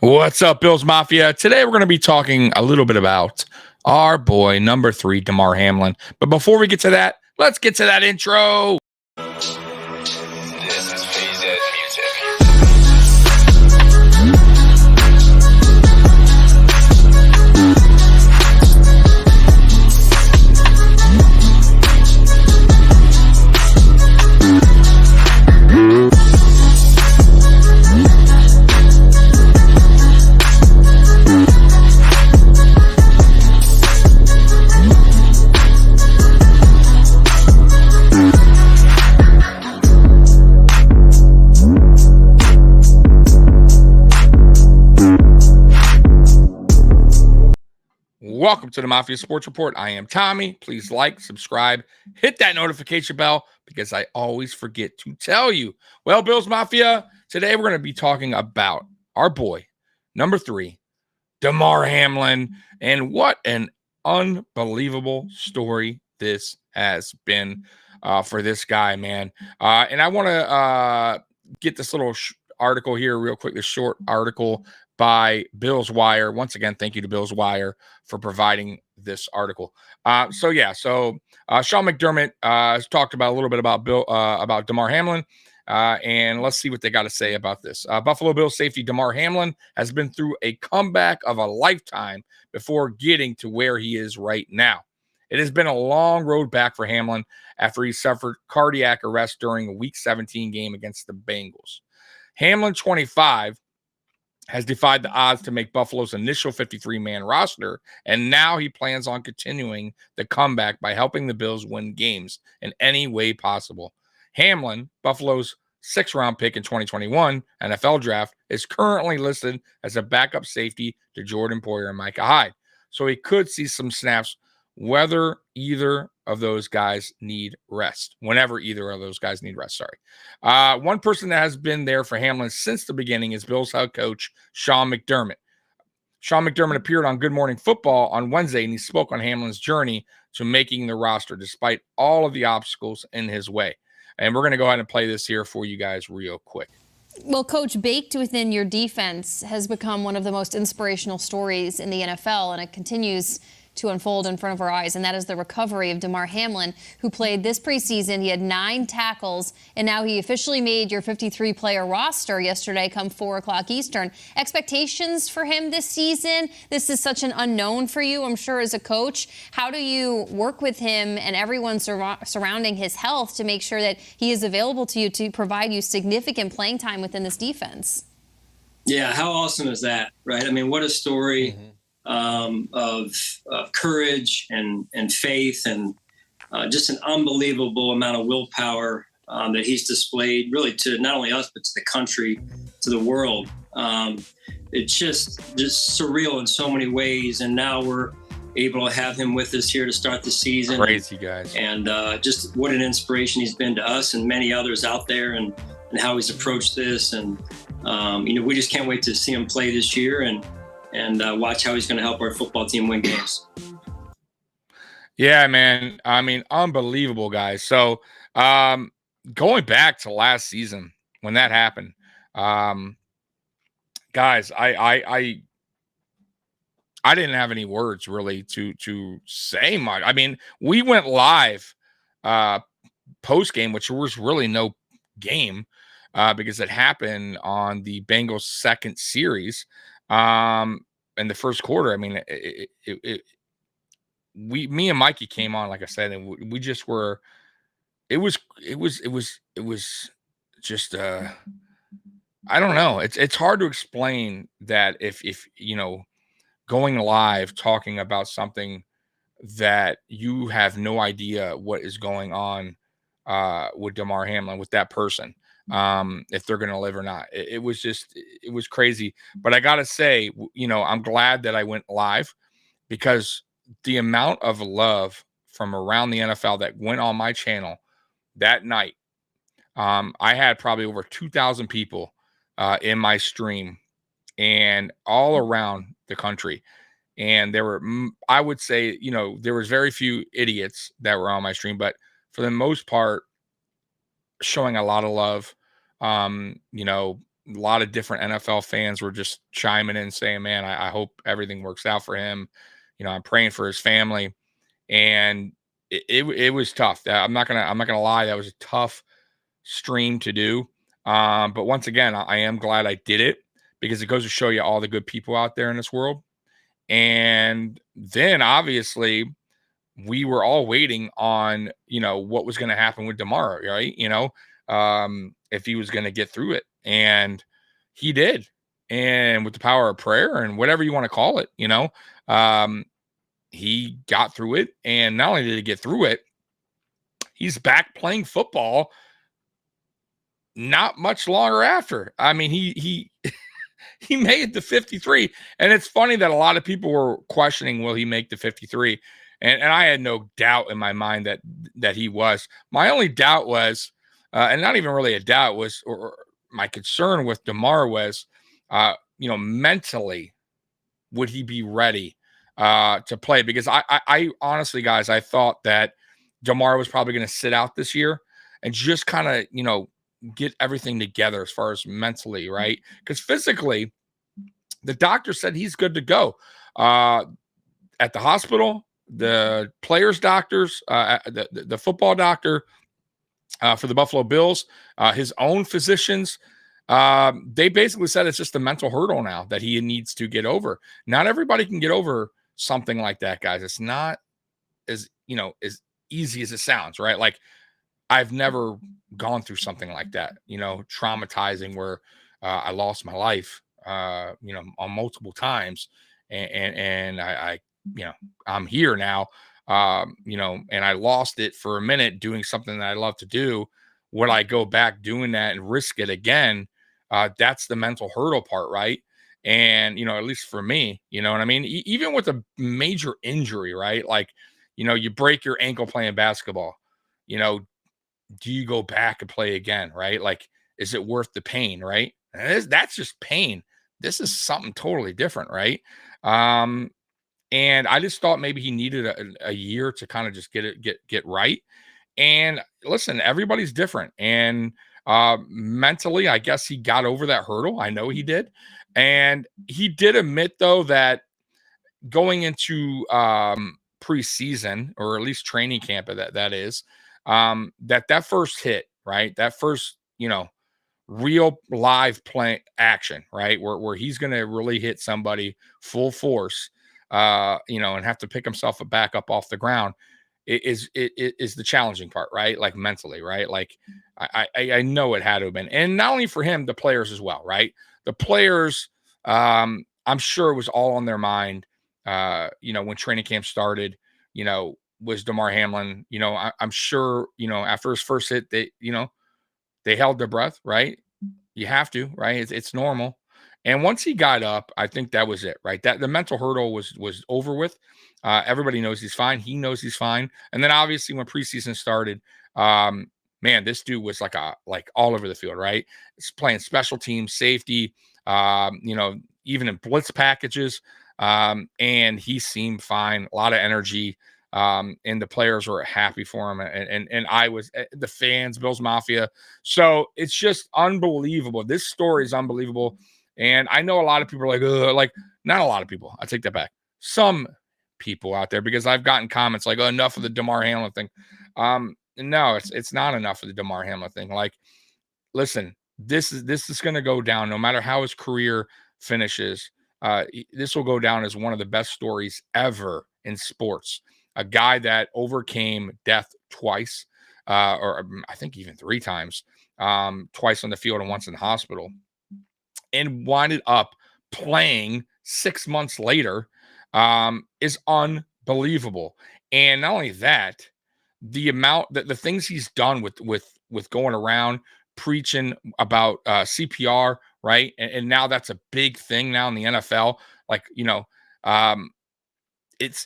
What's up, Bills Mafia? Today we're going to be talking a little bit about our boy, number 3, Damar Hamlin. But before we get to that, let's get to that intro. This is PZ Music. Welcome to the Mafia Sports Report. I am Tommy. Please like, subscribe, hit that notification bell because I always forget to tell you. Well, Bills Mafia, today we're going to be talking about our boy, number 3, Damar Hamlin, and what an unbelievable story this has been for this guy, man. And I want to get this little article here real quick, this short article by Bills Wire. Once again, thank you to Bills Wire for providing this article. Sean McDermott has talked about a little bit about about Damar Hamlin. And let's see what they got to say about this. Buffalo Bills safety Damar Hamlin has been through a comeback of a lifetime before getting to where he is right now. It has been a long road back for Hamlin after he suffered cardiac arrest during a Week 17 game against the Bengals. Hamlin, 25, has defied the odds to make Buffalo's initial 53-man roster, and now he plans on continuing the comeback by helping the Bills win games in any way possible. Hamlin, Buffalo's 6th-round pick in 2021 NFL draft, is currently listed as a backup safety to Jordan Poyer and Micah Hyde, so he could see some snaps whenever either of those guys need rest. One person that has been there for Hamlin since the beginning is Bills head coach Sean McDermott. Sean McDermott appeared on Good Morning Football on Wednesday, and he spoke on Hamlin's journey to making the roster despite all of the obstacles in his way. And we're going to go ahead and play this here for you guys real quick. Well, Coach, baked within your defense has become one of the most inspirational stories in the NFL, and it continues to unfold in front of our eyes, and that is the recovery of Damar Hamlin, who played this preseason. He had 9 tackles, and now he officially made your 53-player roster yesterday come 4 o'clock Eastern. Expectations for him this season? This is such an unknown for you, I'm sure, as a coach. How do you work with him and everyone surrounding his health to make sure that he is available to you to provide you significant playing time within this defense? Yeah, how awesome is that, right? I mean, what a story. Of courage and faith and just an unbelievable amount of willpower that he's displayed really to not only us, but to the country, to the world. It's just surreal in so many ways. And now we're able to have him with us here to start the season. Crazy, guys. And just what an inspiration he's been to us and many others out there and how he's approached this. And, we just can't wait to see him play this year and watch how he's going to help our football team win games. Yeah, man. I mean, unbelievable, guys. So going back to last season when that happened, guys, I didn't have any words really to say much. I mean, we went live post game, which was really no game because it happened on the Bengals' second series. In the first quarter, I mean, me and Mikey came on, like I said, and we just were. It was just. I don't know. It's hard to explain that if going live talking about something that you have no idea what is going on with Damar Hamlin, with that person. If they're going to live or not. It was crazy. But I got to say, I'm glad that I went live because the amount of love from around the NFL that went on my channel that night, I had probably over 2,000 people in my stream and all around the country. And there were, I would say, there was very few idiots that were on my stream, but for the most part, showing a lot of love. a lot of different NFL fans were just chiming in saying, man, I hope everything works out for him. I'm praying for his family. And it was tough. I'm not gonna lie, that was a tough stream to do. But once again, I am glad I did it because it goes to show you all the good people out there in this world. And then obviously we were all waiting on, what was going to happen with Damar, right? If he was going to get through it, and he did. And with the power of prayer and whatever you want to call it, he got through it. And not only did he get through it, he's back playing football not much longer after. I mean, he he made the 53. And it's funny that a lot of people were questioning, will he make the 53? And I had no doubt in my mind that he was. My only doubt was, and not even really a doubt, was, or my concern with Damar was, mentally, would he be ready to play? Because I honestly, guys, I thought that Damar was probably going to sit out this year and just kind of, get everything together as far as mentally, right? Because physically, the doctor said he's good to go. At the hospital, the players' doctors, the football doctor for the Buffalo Bills, his own physicians, they basically said it's just a mental hurdle now that he needs to get over. Not everybody can get over something like that, guys. It's not as easy as it sounds, right? Like, I've never gone through something like that, traumatizing, where I lost my life, on multiple times, and I I'm here now, and I lost it for a minute doing something that I love to do. Would I go back doing that and risk it again? That's the mental hurdle part, right? And at least for me, you know what I mean? Even with a major injury, right? Like, you break your ankle playing basketball, do you go back and play again, right? Like, is it worth the pain, right? That's just pain. This is something totally different, right? And I just thought maybe he needed a year to kind of just get right. And listen, everybody's different. And mentally, I guess he got over that hurdle. I know he did. And he did admit, though, that going into preseason, or at least training camp, that is, that first hit, right? That first, real live play action, right? Where he's going to really hit somebody full force, and have to pick himself back up off the ground. It is the challenging part, right? Like, mentally, right? Like, I know it had to have been, and not only for him, the players as well, right? The players, I'm sure it was all on their mind. When training camp started, was Damar Hamlin. I'm sure, after his first hit, they held their breath, right? You have to, right? It's normal. And once he got up, I think that was it, right? That the mental hurdle was over with. Everybody knows he's fine. He knows he's fine. And then obviously when preseason started, man, this dude was like all over the field, right? It's playing special teams, safety, even in blitz packages. And he seemed fine, a lot of energy. And the players were happy for him, and I was, the fans, Bills Mafia. So it's just unbelievable. This story is unbelievable. And I know a lot of people are like, ugh, like, not a lot of people. I take that back. Some people out there, because I've gotten comments like, oh, enough of the Damar Hamlin thing. No, it's not enough of the Damar Hamlin thing. Like, listen, this is going to go down no matter how his career finishes. This will go down as one of the best stories ever in sports. A guy that overcame death twice, or I think even 3 times, twice on the field and once in the hospital, and winded up playing 6 months later, is unbelievable. And not only that, the amount that the things he's done with going around preaching about CPR, right? And now that's a big thing now in the NFL. Like,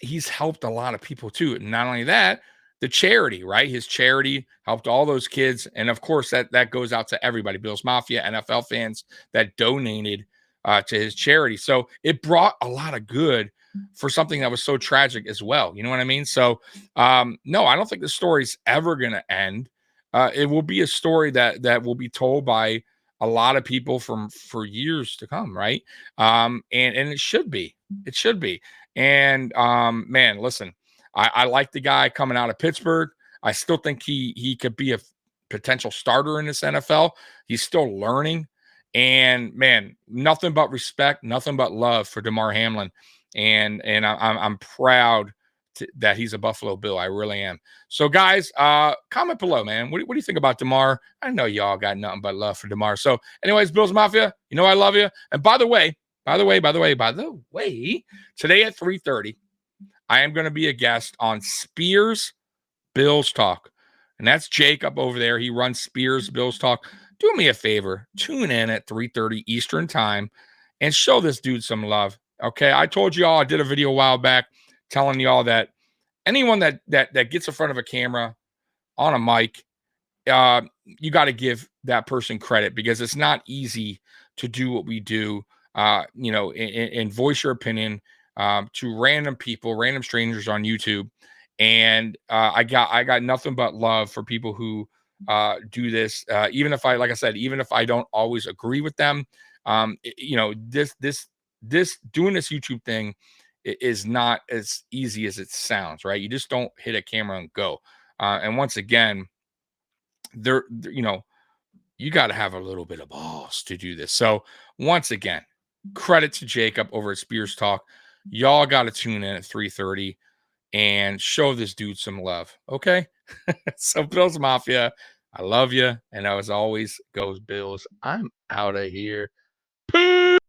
he's helped a lot of people too. And not only that, the charity, right? His charity helped all those kids. And of course, that goes out to everybody, Bills Mafia, NFL fans that donated to his charity. So it brought a lot of good for something that was so tragic as well. You know what I mean? So no, I don't think the story's ever going to end. It will be a story that will be told by a lot of people for years to come, right? And it should be. It should be. And man, listen, I like the guy coming out of Pittsburgh. I still think he could be a potential starter in this NFL. He's still learning. And man, nothing but respect, nothing but love for Damar Hamlin. And I'm proud that he's a Buffalo Bill. I really am. So, guys, comment below, man. What do you think about Damar? I know y'all got nothing but love for Damar. So, anyways, Bills Mafia, you know I love you. And by the way, today at 3:30, I am going to be a guest on Spears Bills Talk. And that's Jacob over there. He runs Spears Bills Talk. Do me a favor. Tune in at 3:30 Eastern time and show this dude some love. Okay. I told y'all, I did a video a while back telling y'all that anyone that gets in front of a camera on a mic, you got to give that person credit, because it's not easy to do what we do, and voice your opinion to random people, random strangers on YouTube. And I got nothing but love for people who do this. Even if like I said, even if I don't always agree with them, this doing this YouTube thing is not as easy as it sounds, right? You just don't hit a camera and go. And once again, you got to have a little bit of balls to do this. So once again, credit to Jacob over at Spears Talk. Y'all got to tune in at 3:30 and show this dude some love. Okay. So Bills Mafia, I love you. And as always, goes Bills. I'm out of here. Peace.